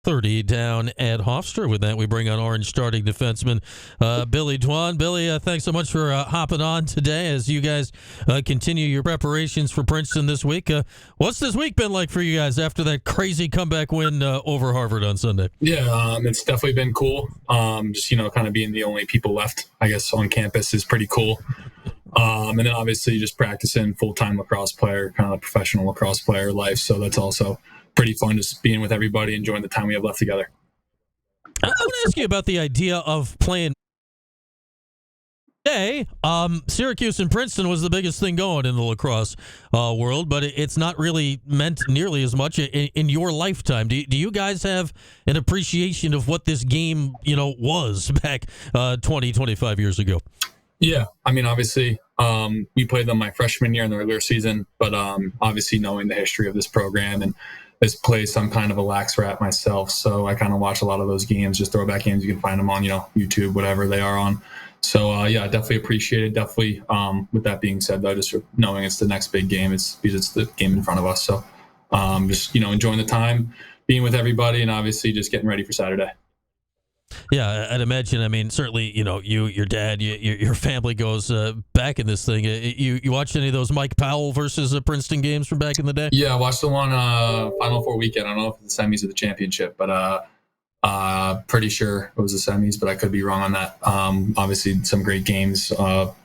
30 down at Hofstra. With that, we bring on Orange starting defenseman Billy Dwan. Billy, thanks so much for hopping on today as you guys continue your preparations for Princeton this week. What's this week been like for you guys after that crazy comeback win over Harvard on Sunday? Yeah, it's definitely been cool. Just, kind of being the only people left, I guess, on campus is pretty cool. And then obviously just practicing full-time lacrosse player, kind of a professional lacrosse player life. So that's also pretty fun, just being with everybody, enjoying the time we have left together. I want to ask you about the idea of playing today. Syracuse and Princeton was the biggest thing going in the lacrosse world, but it's not really meant nearly as much in your lifetime. Do you guys have an appreciation of what this game, was back 20, 25 years ago? Yeah, I mean, obviously, we played them my freshman year in the regular season, but obviously knowing the history of this program and this place, I'm kind of a lax rat myself, so I kind of watch a lot of those games, just throwback games. You can find them on, YouTube, whatever they are on. So, yeah, definitely appreciate it. Definitely, with that being said, though, just knowing it's the next big game, it's the game in front of us. So, just, enjoying the time, being with everybody, and obviously just getting ready for Saturday. Yeah, I'd imagine. I mean, certainly, your dad, your family goes back in this thing. You watched any of those Mike Powell versus Princeton games from back in the day? Yeah, I watched the one Final Four weekend. I don't know if it's the semis or the championship, but pretty sure it was the semis, but I could be wrong on that. Obviously, some great games,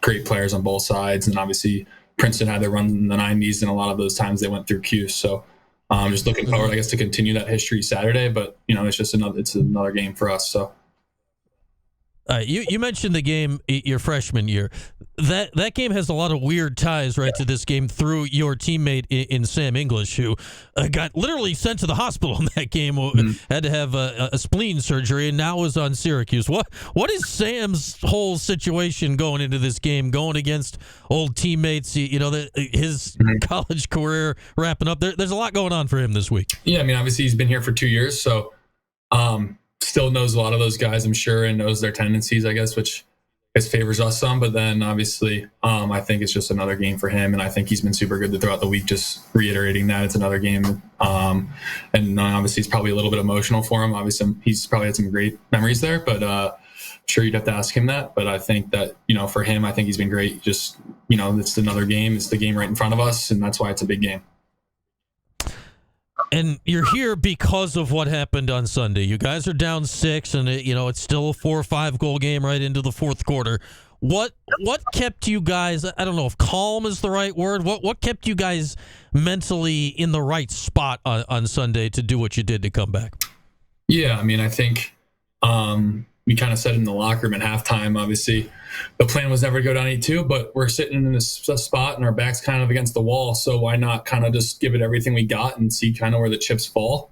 great players on both sides, and obviously Princeton had their run in the 90s, and a lot of those times they went through Cuse. So I'm just looking forward, I guess, to continue that history Saturday. But it's just another game for us. So. You mentioned the game your freshman year. That game has a lot of weird ties, right, to this game through your teammate in Sam English, who got literally sent to the hospital in that game, had to have a spleen surgery, and now is on Syracuse. What is Sam's whole situation going into this game, going against old teammates? His college career wrapping up. There's a lot going on for him this week. Yeah, I mean, obviously he's been here for 2 years, so still knows a lot of those guys, I'm sure, and knows their tendencies, I guess, which favors us some. But then obviously, I think it's just another game for him, and I think he's been super good throughout the week, just reiterating that it's another game. And obviously, it's probably a little bit emotional for him. Obviously, he's probably had some great memories there, but I'm sure you'd have to ask him that. But I think that, for him, I think he's been great. Just, it's another game. It's the game right in front of us, and that's why it's a big game. And you're here because of what happened on Sunday. You guys are down 6, and it's still a 4 or 5 goal game right into the fourth quarter. What kept you guys? I don't know if calm is the right word. What kept you guys mentally in the right spot on Sunday to do what you did to come back? Yeah, I mean, I think we kind of said in the locker room at halftime. Obviously, the plan was never to go down 8-2, but we're sitting in this spot and our back's kind of against the wall. So why not kind of just give it everything we got and see kind of where the chips fall?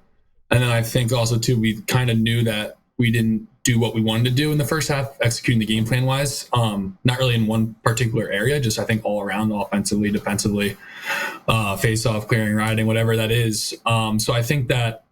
And then I think also, too, we kind of knew that we didn't do what we wanted to do in the first half, executing the game plan wise. Not really in one particular area, just I think all around, offensively, defensively, face off, clearing, riding, whatever that is. So I think that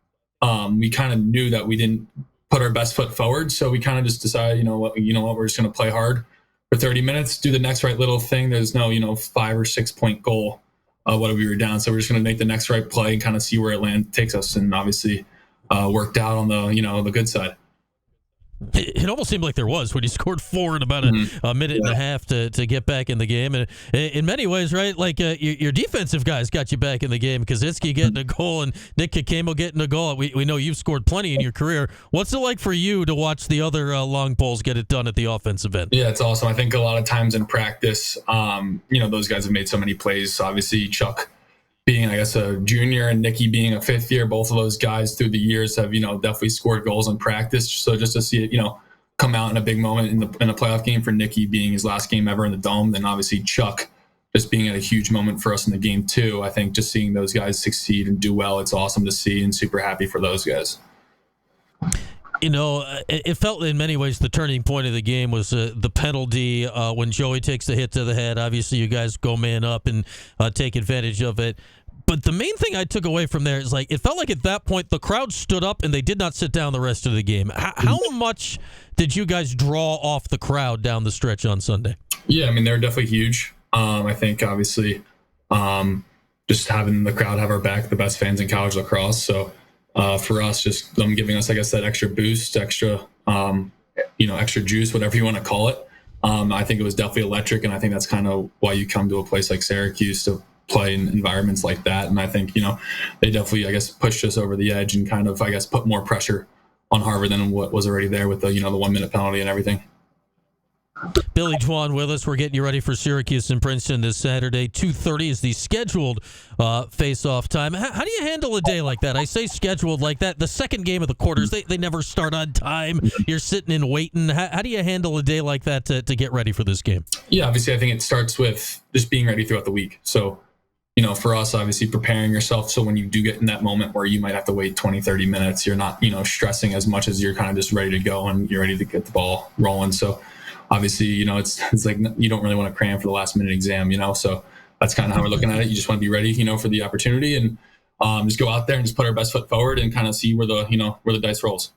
we kind of knew that we didn't put our best foot forward. So we kind of just decided, we're just going to play hard for 30 minutes, do the next right little thing. There's no, 5 or 6 point goal, what we were down. So we're just going to make the next right play and kind of see where it takes us. And obviously worked out on the good side. It almost seemed like there was when you scored 4 in about a minute and a half to get back in the game. And in many ways, right, like your defensive guys got you back in the game. Kaczynski getting a goal and Nick Kakemo getting a goal. We know you've scored plenty in your career. What's it like for you to watch the other long poles get it done at the offensive end? Yeah, it's awesome. I think a lot of times in practice, those guys have made so many plays. So obviously, Chuck being, I guess, a junior and Nicky being a 5th year, both of those guys through the years have, definitely scored goals in practice. So just to see it, come out in a big moment in a playoff game for Nicky being his last game ever in the Dome, then obviously Chuck just being at a huge moment for us in the game too. I think just seeing those guys succeed and do well, it's awesome to see and super happy for those guys. It felt in many ways the turning point of the game was the penalty when Joey takes the hit to the head. Obviously, you guys go man up and take advantage of it. But the main thing I took away from there is, it felt like at that point the crowd stood up and they did not sit down the rest of the game. How much did you guys draw off the crowd down the stretch on Sunday? Yeah, I mean, they're definitely huge. I think, obviously, just having the crowd have our back, the best fans in college lacrosse. So for us, just them giving us, I guess, that extra boost, extra juice, whatever you want to call it. I think it was definitely electric, and I think that's kind of why you come to a place like Syracuse to play in environments like that. And I think, they definitely, I guess, pushed us over the edge and kind of, I guess, put more pressure on Harvard than what was already there with the 1 minute penalty and everything. Billy Dwan with us. We're getting you ready for Syracuse and Princeton this Saturday. 2:30 is the scheduled face-off time. How do you handle a day like that? I say scheduled like that. The second game of the quarters, they never start on time. You're sitting and waiting. How do you handle a day like that to get ready for this game? Yeah, obviously, I think it starts with just being ready throughout the week. So, for us, obviously, preparing yourself so when you do get in that moment where you might have to wait 20, 30 minutes, you're not, stressing as much as you're kind of just ready to go and you're ready to get the ball rolling. So, obviously, it's like you don't really want to cram for the last minute exam, so that's kind of how we're looking at it. You just want to be ready, for the opportunity and just go out there and just put our best foot forward and kind of see where the dice rolls.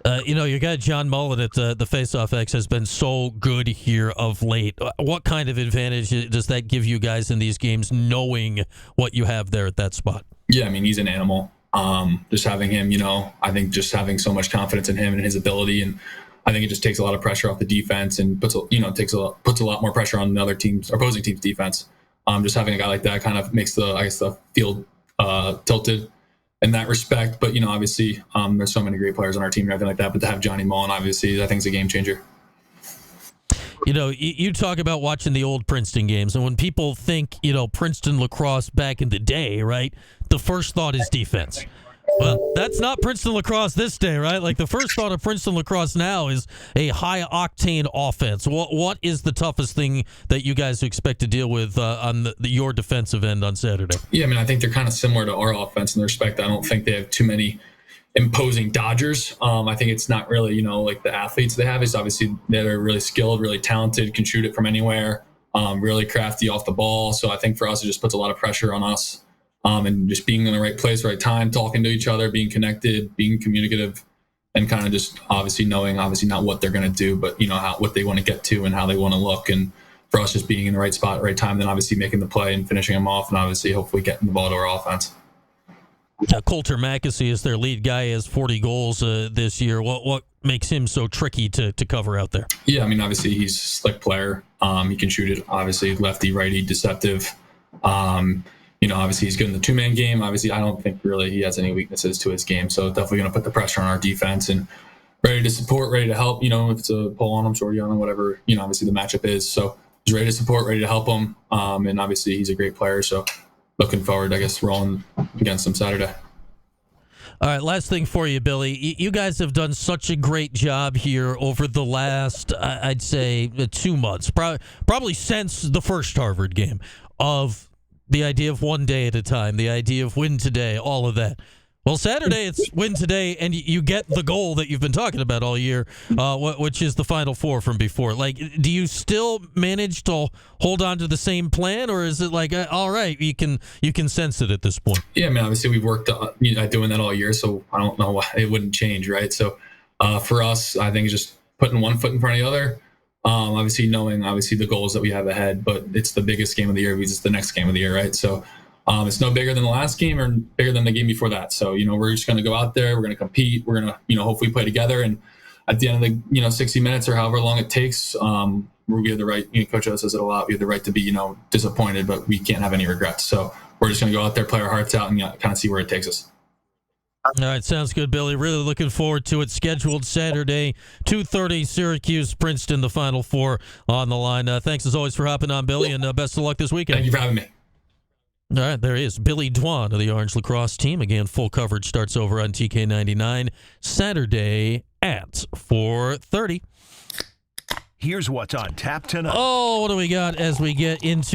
Your guy John Mullen at the Face-Off X has been so good here of late. What kind of advantage does that give you guys in these games, knowing what you have there at that spot? Yeah, he's an animal. Just having him, I think just having so much confidence in him and his ability, and I think it just takes a lot of pressure off the defense and puts a lot more pressure on the opposing team's defense. Just having a guy like that kind of makes the field tilted in that respect. But obviously, there's so many great players on our team and everything like that. But to have Johnny Mullen, obviously, I think is a game changer. You talk about watching the old Princeton games, and when people think Princeton lacrosse back in the day, right? The first thought is defense. Well, that's not Princeton lacrosse this day, right? Like the first thought of Princeton lacrosse now is a high-octane offense. What is the toughest thing that you guys expect to deal with on your defensive end on Saturday? Yeah, I think they're kind of similar to our offense in the respect. I don't think they have too many imposing dodgers. I think it's not really, like the athletes they have. It's obviously they're really skilled, really talented, can shoot it from anywhere, really crafty off the ball. So I think for us, it just puts a lot of pressure on us. And just being in the right place, right time, talking to each other, being connected, being communicative, and kind of just obviously knowing, not what they're going to do, but what they want to get to and how they want to look. And for us, just being in the right spot, right time, then obviously making the play and finishing them off, and obviously hopefully getting the ball to our offense. Colter Massie is their lead guy, has 40 goals this year. What makes him so tricky to cover out there? Yeah, obviously he's a slick player. He can shoot it. Obviously lefty, righty, deceptive. Obviously he's good in the two-man game. Obviously, I don't think really he has any weaknesses to his game. So definitely going to put the pressure on our defense and ready to support, ready to help. If it's a pull on him, shorty on him, whatever, obviously the matchup is. So he's ready to support, ready to help him. And obviously he's a great player. So looking forward, I guess, rolling against him Saturday. All right, last thing for you, Billy. You guys have done such a great job here over the last, I'd say, 2 months, probably since the first Harvard game, of the idea of one day at a time, the idea of win today, all of that. Well, Saturday, it's win today, and you get the goal that you've been talking about all year, which is the Final Four from before. Like, do you still manage to hold on to the same plan, or is it like, all right, you can sense it at this point? Yeah, obviously we've worked at doing that all year, so I don't know why it wouldn't change, right? So for us, I think it's just putting one foot in front of the other. Obviously knowing the goals that we have ahead, but it's the biggest game of the year because it's the next game of the year, right? So it's no bigger than the last game or bigger than the game before that. So, we're just going to go out there, we're going to compete, we're going to, hopefully play together. And at the end of the, 60 minutes or however long it takes, we have the right, Coach O says it a lot, we have the right to be, disappointed, but we can't have any regrets. So we're just going to go out there, play our hearts out, and kind of see where it takes us. All right, sounds good, Billy. Really looking forward to it. Scheduled Saturday, 2:30, Syracuse, Princeton, the Final Four on the line. Thanks, as always, for hopping on, Billy, and best of luck this weekend. Thank you for having me. All right, there he is, Billy Dwan of the Orange Lacrosse team. Again, full coverage starts over on TK99 Saturday at 4:30. Here's what's on tap tonight. Oh, what do we got as we get into